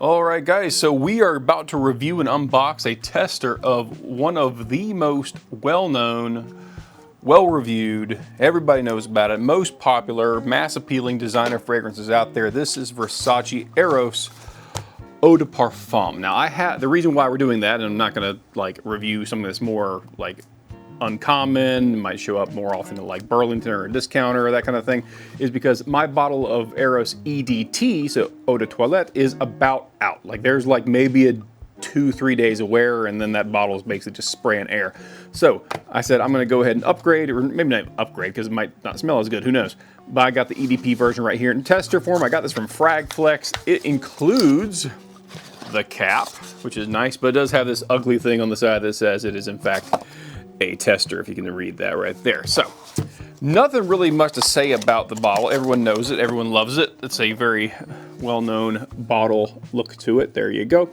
Alright guys, so we are about to review and unbox a tester of one of the most well-known, well-reviewed, everybody knows about it, most popular, mass-appealing designer fragrances out there. This is Versace Eros Eau de Parfum. Now the reason why we're doing that, and I'm not gonna like review something that's more like uncommon, might show up more often at like Burlington or a discounter or that kind of thing, is because my bottle of Eros EDT, so Eau de Toilette, is about out. Like there's like maybe a 2-3 days of wear, and then that bottle is basically just spraying air. So I said I'm gonna go ahead and upgrade, or maybe not upgrade because it might not smell as good, who knows. But I got the EDP version right here in tester form. I got this from Fragflex. It includes the cap, which is nice, but it does have this ugly thing on the side that says it is in fact a tester, if you can read that right there. So nothing really much to say about the bottle. Everyone knows it, everyone loves it. It's a very well-known bottle look to it. There you go.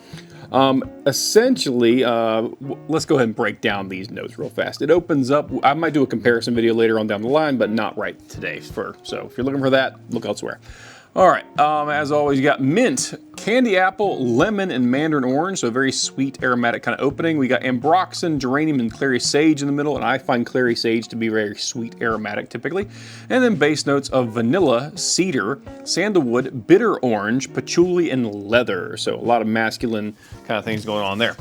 Essentially, let's go ahead and break down these notes real fast. It opens up, I might do a comparison video later on down the line, but not right today. So if you're looking for that, look elsewhere. All right, as always, you got mint, candy apple, lemon, and mandarin orange, so a very sweet, aromatic kind of opening. We got ambroxan, geranium, and clary sage in the middle, and I find clary sage to be very sweet, aromatic typically. And then base notes of vanilla, cedar, sandalwood, bitter orange, patchouli, and leather. So a lot of masculine kind of things going on there.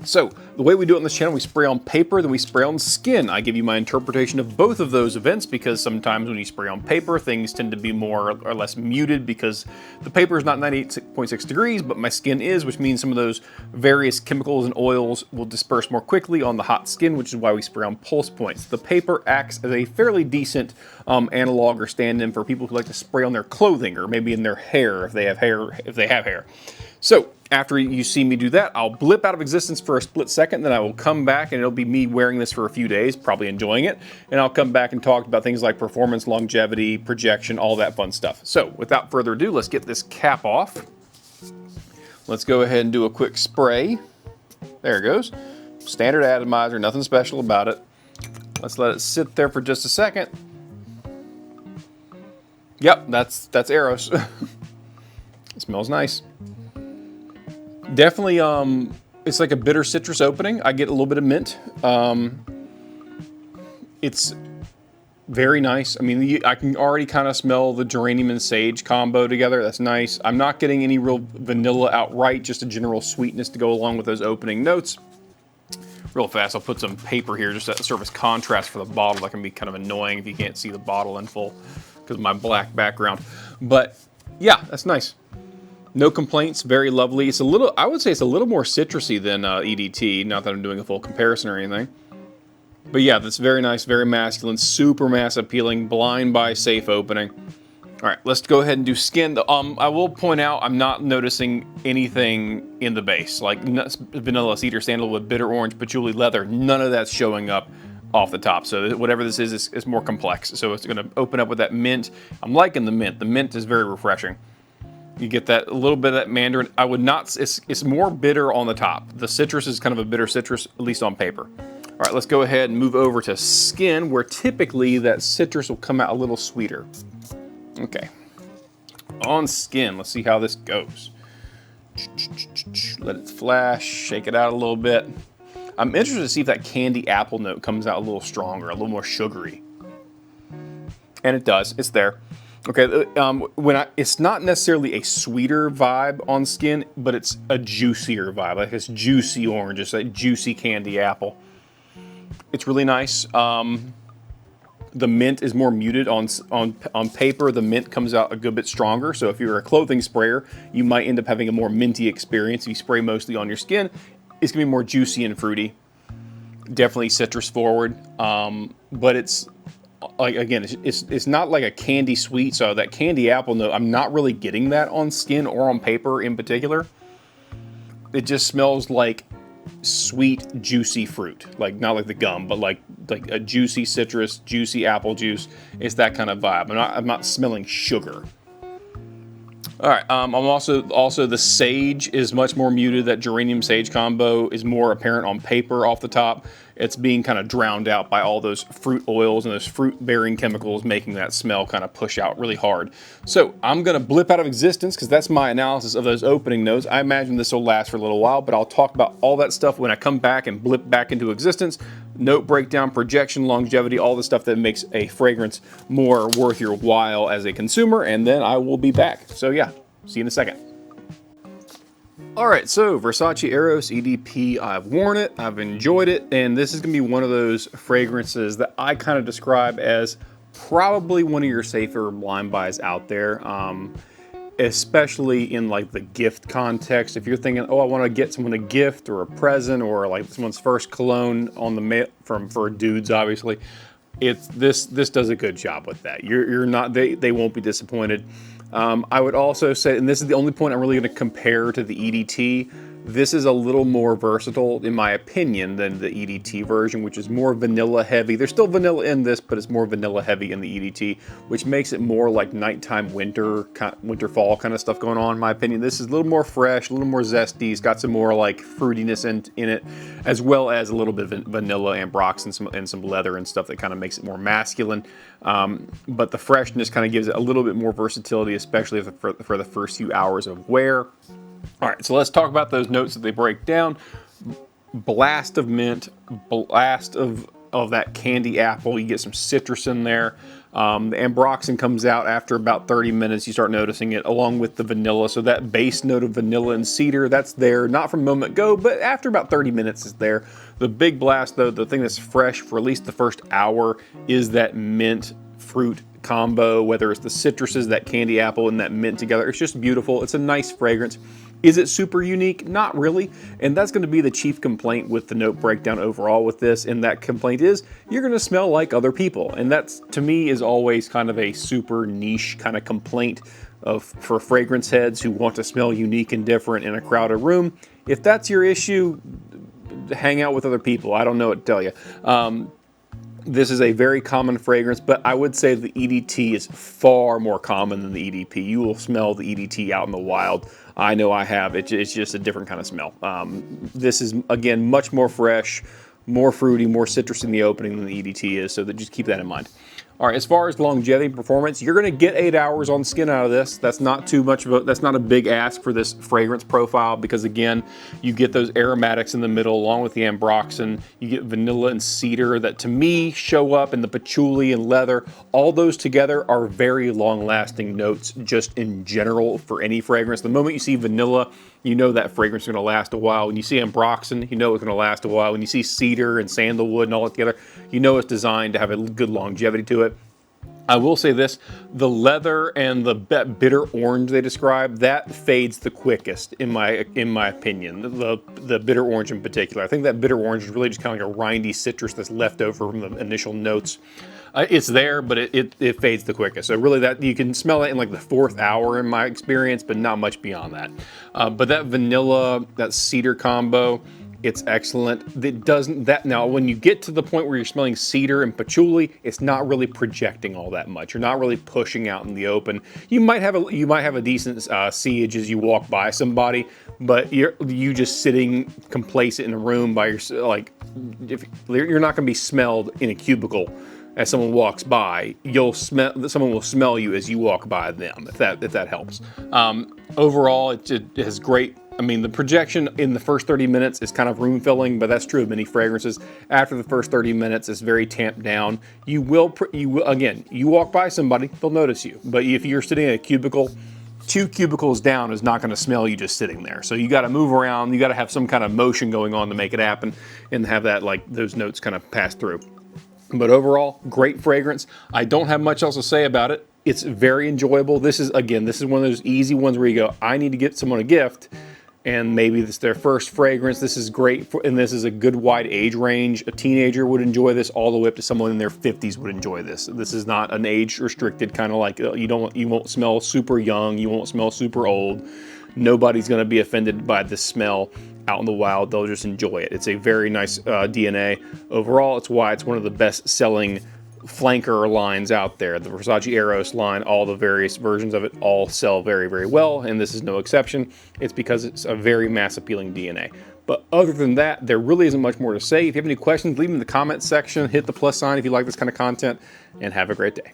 So the way we do it on this channel, we spray on paper, then we spray on skin. I give you my interpretation of both of those events because sometimes when you spray on paper, things tend to be more or less muted because the paper is not 98.6 degrees, but my skin is, which means some of those various chemicals and oils will disperse more quickly on the hot skin, which is why we spray on pulse points. The paper acts as a fairly decent analog or stand-in for people who like to spray on their clothing or maybe in their hair if they have hair. So after you see me do that, I'll blip out of existence for a split second, then I will come back and it'll be me wearing this for a few days, probably enjoying it, and I'll come back and talk about things like performance, longevity, projection, all that fun stuff. So without further ado, let's get this cap off. Let's go ahead and do a quick spray. There it goes. Standard atomizer, nothing special about it. Let's let it sit there for just a second. Yep, that's Eros. It smells nice. Definitely, it's like a bitter citrus opening. I get a little bit of mint. It's very nice. I mean, I can already kind of smell the geranium and sage combo together. That's nice. I'm not getting any real vanilla outright, just a general sweetness to go along with those opening notes. Real fast, I'll put some paper here just to serve as contrast for the bottle. That can be kind of annoying if you can't see the bottle in full because of my black background. But yeah, that's nice. No complaints, very lovely. It's a little, I would say it's a little more citrusy than EDT, not that I'm doing a full comparison or anything. But yeah, that's very nice, very masculine, super mass appealing, blind buy, safe opening. All right, let's go ahead and do skin. I will point out, I'm not noticing anything in the base, like vanilla, cedar, sandalwood, bitter orange, patchouli, leather, none of that's showing up off the top. So whatever this is more complex. So it's gonna open up with that mint. I'm liking the mint. The mint is very refreshing. You get that a little bit of that mandarin. I would not, it's more bitter on the top. The citrus is kind of a bitter citrus, at least on paper. All right, let's go ahead and move over to skin, where typically that citrus will come out a little sweeter. Okay, on skin, let's see how this goes. Let it flash, shake it out a little bit. I'm interested to see if that candy apple note comes out a little stronger, a little more sugary. And it does, it's there. Okay, it's not necessarily a sweeter vibe on skin, but it's a juicier vibe, like it's juicy orange, it's like juicy candy apple. It's really nice. The mint is more muted on paper. The mint comes out a good bit stronger. So if you're a clothing sprayer, you might end up having a more minty experience. If you spray mostly on your skin, it's gonna be more juicy and fruity. Definitely citrus forward, but it's, like again, it's not like a candy sweet, so that candy apple note, I'm not really getting that on skin or on paper in particular. It just smells like sweet, juicy fruit, like not like the gum, but like a juicy citrus, juicy apple juice. It's that kind of vibe. I'm not smelling sugar. All right, I'm also the sage is much more muted. That geranium-sage combo is more apparent on paper off the top. It's being kind of drowned out by all those fruit oils and those fruit-bearing chemicals, making that smell kind of push out really hard. So I'm gonna blip out of existence because that's my analysis of those opening notes. I imagine this will last for a little while, but I'll talk about all that stuff when I come back and blip back into existence. Note breakdown, projection, longevity, all the stuff that makes a fragrance more worth your while as a consumer, and then I will be back. So yeah, see you in a second. All right, so Versace Eros EDP, I've worn it, I've enjoyed it, and this is gonna be one of those fragrances that I kind of describe as probably one of your safer blind buys out there, especially in like the gift context. If you're thinking, oh, I wanna get someone a gift or a present or like someone's first cologne on the mail for dudes, obviously, this does a good job with that. You're not, they won't be disappointed. I would also say, and this is the only point I'm really going to compare to the EDT, this is a little more versatile, in my opinion, than the EDT version, which is more vanilla heavy. There's still vanilla in this, but it's more vanilla heavy in the EDT, which makes it more like nighttime winter fall kind of stuff going on, in my opinion. This is a little more fresh, a little more zesty. It's got some more like fruitiness in it, as well as a little bit of vanilla ambrox and some leather and stuff that kind of makes it more masculine. But the freshness kind of gives it a little bit more versatility, especially for the first few hours of wear. All right, so let's talk about those notes that they break down. Blast of mint, blast of that candy apple. You get some citrus in there. The ambroxan comes out after about 30 minutes. You start noticing it along with the vanilla. So that base note of vanilla and cedar, that's there, not from moment go, but after about 30 minutes is there. The big blast though, the thing that's fresh for at least the first hour is that mint fruit combo, whether it's the citruses, that candy apple, and that mint together. It's just beautiful. It's a nice fragrance. Is it super unique? Not really. And that's going to be the chief complaint with the note breakdown overall with this. And that complaint is you're going to smell like other people. And that's, to me, is always kind of a super niche kind of complaint for fragrance heads who want to smell unique and different in a crowded room. If that's your issue, hang out with other people. I don't know what to tell you. This is a very common fragrance, but I would say the EDT is far more common than the EDP. You will smell the EDT out in the wild. I know I have. It's just a different kind of smell. This is, again, much more fresh, more fruity, more citrus in the opening than the EDT is, so just keep that in mind. All right, as far as longevity and performance, you're gonna get 8 hours on skin out of this. That's not too much of that's not a big ask for this fragrance profile because again, you get those aromatics in the middle along with the ambroxan. You get vanilla and cedar that to me show up in the patchouli and leather. All those together are very long lasting notes just in general for any fragrance. The moment you see vanilla, you know that fragrance is gonna last a while. When you see ambroxan, you know it's gonna last a while. When you see cedar and sandalwood and all that together, you know it's designed to have a good longevity to it. I will say this, the leather and the bitter orange they describe, that fades the quickest in my opinion, the bitter orange in particular. I think that bitter orange is really just kind of like a rindy citrus that's left over from the initial notes. It's there, but it fades the quickest. So really that you can smell it in like the 4th hour in my experience, but not much beyond that. But that vanilla, that cedar combo, it's excellent. It doesn't now when you get to the point where you're smelling cedar and patchouli, it's not really projecting all that much. You're not really pushing out in the open. You might have a decent siege as you walk by somebody, but you just sitting complacent in a room by yourself. Like you're not going to be smelled in a cubicle. As someone walks by, someone will smell you as you walk by them, if that helps. Overall, it has great. I mean, the projection in the first 30 minutes is kind of room filling, but that's true of many fragrances. After the first 30 minutes, it's very tamped down. You will again, you walk by somebody, they'll notice you. But if you're sitting in a cubicle, 2 cubicles down is not going to smell you just sitting there. So you got to move around. You got to have some kind of motion going on to make it happen, and have that those notes kind of pass through. But overall, great fragrance. I don't have much else to say about it. It's very enjoyable. This is one of those easy ones where you go, I need to get someone a gift, and maybe this is their first fragrance. This is great, and this is a good wide age range. A teenager would enjoy this, all the way up to someone in their 50s would enjoy this. This is not an age restricted kind of like, you won't smell super young, you won't smell super old. Nobody's gonna be offended by this smell out in the wild. They'll just enjoy it. It's a very nice DNA. Overall, it's why it's one of the best selling flanker lines out there. The Versace Eros line, all the various versions of it, all sell very, very well, and this is no exception. It's because it's a very mass appealing DNA. But other than that, there really isn't much more to say. If you have any questions, leave them in the comments section. Hit the plus sign if you like this kind of content, and have a great day.